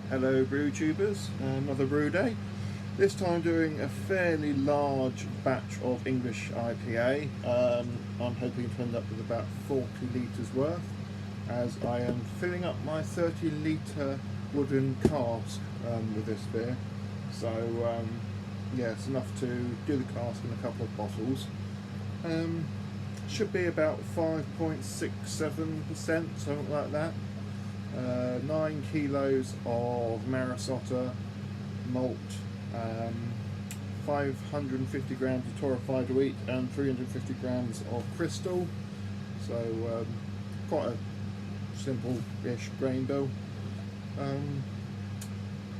Hello brew tubers, another brew day. This time doing a fairly large batch of English IPA. I'm hoping to end up with about 40 litres worth, as I am filling up my 30 litre wooden cask with this beer. So yeah, it's enough to do the cask in a couple of bottles. Should be about 5.67%, something like that. 9 kilos of Marisotta malt, 550 grams of torrefied wheat and 350 grams of crystal, so quite a simple-ish grain bill.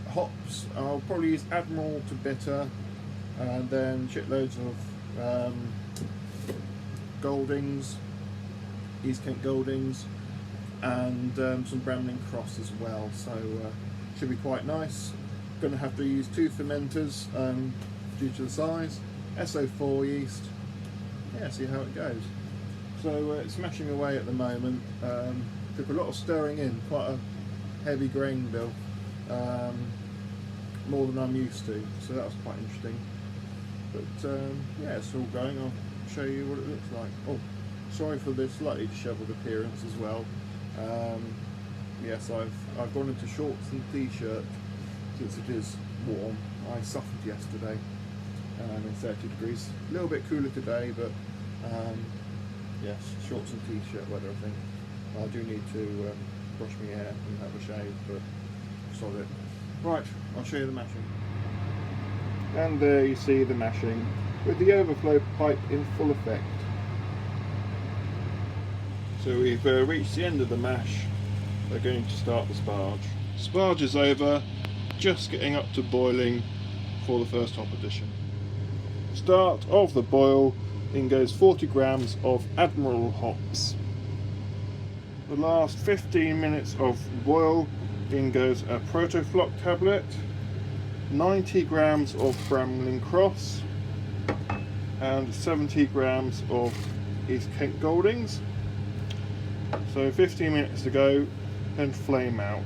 Hops, I'll probably use Admiral to bitter, and then shitloads of Goldings, East Kent Goldings, and some Bramling Cross as well, so should be quite nice. Going to have to use 2 fermenters due to the size. SO4 yeast. Yeah, see how it goes. So it's smashing away at the moment. Took a lot of stirring in, quite a heavy grain bill, more than I'm used to, so that was quite interesting. But yeah, it's all going. I'll show you what it looks like. Oh, sorry for the slightly dishevelled appearance as well. Yes, I've gone into shorts and t-shirt since it is warm. I suffered yesterday in 30 degrees. A little bit cooler today, but yes, shorts and t-shirt weather, I think. I do need to brush my hair and have a shave, but sod it. Right, I'll show you the mashing. And there you see the mashing with the overflow pipe in full effect. So we've reached the end of the mash. We're going to start the sparge. Sparge is over, just getting up to boiling for the first hop addition. Start of the boil, in goes 40 grams of Admiral hops. The last 15 minutes of boil, in goes a Protoflock tablet, 90 grams of Bramling Cross, and 70 grams of East Kent Goldings. So 15 minutes to go, then flame out.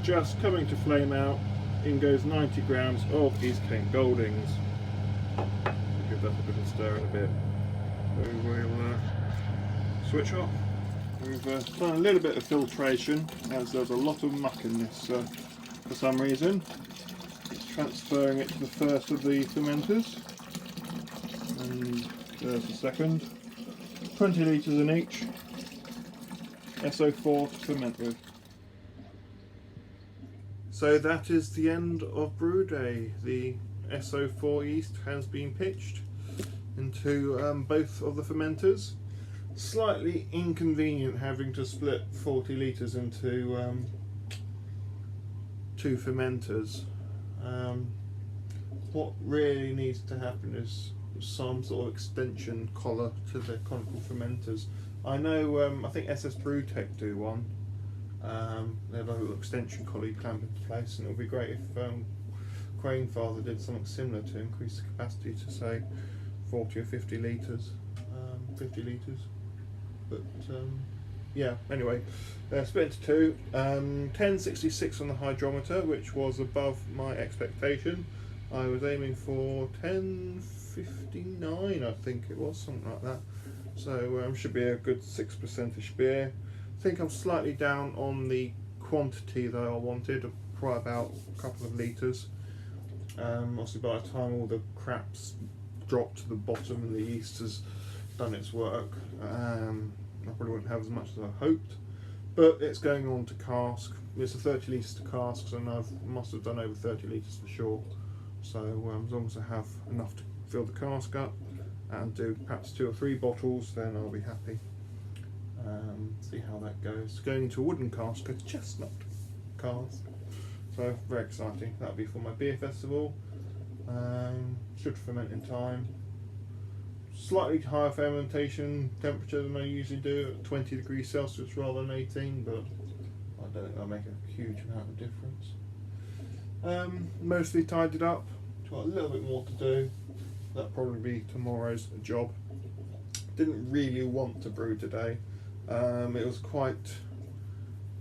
Just coming to flame out, in goes 90 grams of East Kent Goldings. Give that a bit of stir in a bit. So we'll switch off. We've done a little bit of filtration, as there's a lot of muck in this for some reason. It's transferring it to the first of the fermenters. And there's the second. 20 litres in each. SO4 to ferment with. So that is the end of brew day. The SO4 yeast has been pitched into both of the fermenters. Slightly inconvenient having to split 40 litres into 2 fermenters. What really needs to happen is some sort of extension collar to the conical fermenters. I know, I think SS Brewtech do one. They have a little extension collar you clamp into place, and it would be great if Cranefather did something similar to increase the capacity to say 40 or 50 litres. 50 litres. But yeah, anyway, split into 2. 1066 on the hydrometer, which was above my expectation. I was aiming for 1059, I think it was, something like that. So should be a good 6% beer. I think I'm slightly down on the quantity that I wanted, probably about a couple of litres. Obviously by the time all the crap's dropped to the bottom and the yeast has done its work, I probably won't have as much as I hoped. But it's going on to cask. It's a 30 litres to cask, so I must have done over 30 litres for sure. So as long as I have enough to fill the cask up and do perhaps 2 or 3 bottles, then I'll be happy. See how that goes. Going into a wooden cask, a chestnut cask. So very exciting. That'll be for my beer festival. Should ferment in time. Slightly higher fermentation temperature than I usually do, at 20 degrees Celsius rather than 18, but I don't think that'll make a huge amount of difference. Mostly tidied up. Got a little bit more to do. That'll probably be tomorrow's job. Didn't really want to brew today. It was quite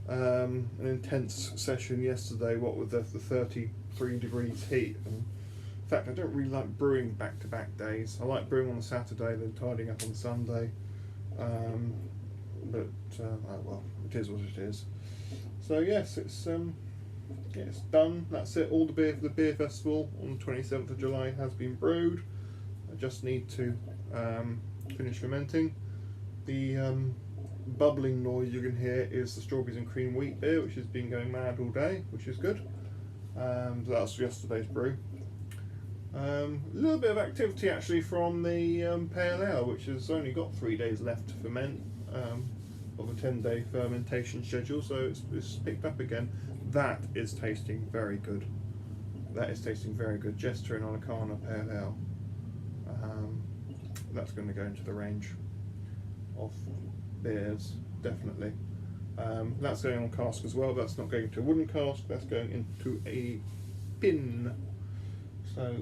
an intense session yesterday, what with the 33 degrees heat. And in fact, I don't really like brewing back-to-back days. I like brewing on the Saturday, then tidying up on Sunday. But oh well, it is what it is. So yes, it's done. That's it. All the beer festival on the 27th of July has been brewed. I just need to finish fermenting. The bubbling noise you can hear is the strawberries and cream wheat beer, which has been going mad all day, which is good. So that's yesterday's brew. A little bit of activity actually from the pale ale, which has only got 3 days left to ferment of a 10-day fermentation schedule, so it's picked up again. That is tasting very good. That is tasting very good. Jester and Alicana pale ale. That's going to go into the range of beers, definitely. That's going on cask as well. That's not going into a wooden cask. That's going into a bin. So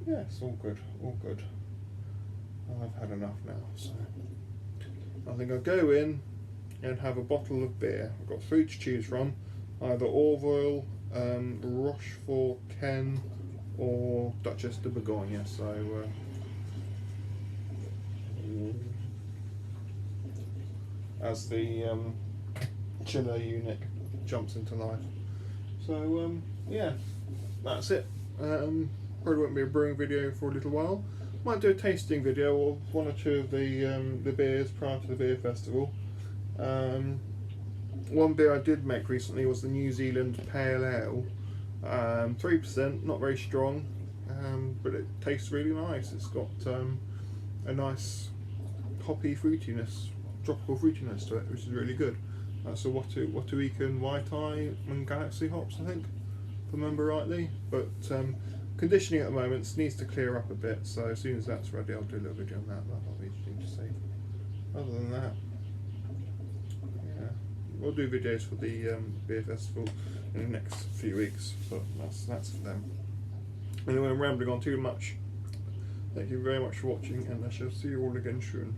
yeah, it's all good, all good. I've had enough now, so I think I'll go in and have a bottle of beer. I've got 3 to choose from, either Orville, Rochefort, Ken, or Duchess de Bourgogne. So as the chiller unit jumps into life. So yeah, that's it. Probably won't be a brewing video for a little while. Might do a tasting video of 1 or 2 of the beers prior to the beer festival. One beer I did make recently was the New Zealand Pale Ale. 3%, not very strong, but it tastes really nice. It's got a nice hoppy fruitiness, tropical fruitiness to it, which is really good. So Watuikan, Waitai and Galaxy hops, I think, if I remember rightly. But conditioning at the moment needs to clear up a bit, so as soon as that's ready I'll do a little video on that. That'll be interesting to see. Other than that, yeah, we'll do videos for the beer festival in the next few weeks, but that's for them. Anyway, I'm rambling on too much. Thank you very much for watching, and I shall see you all again soon.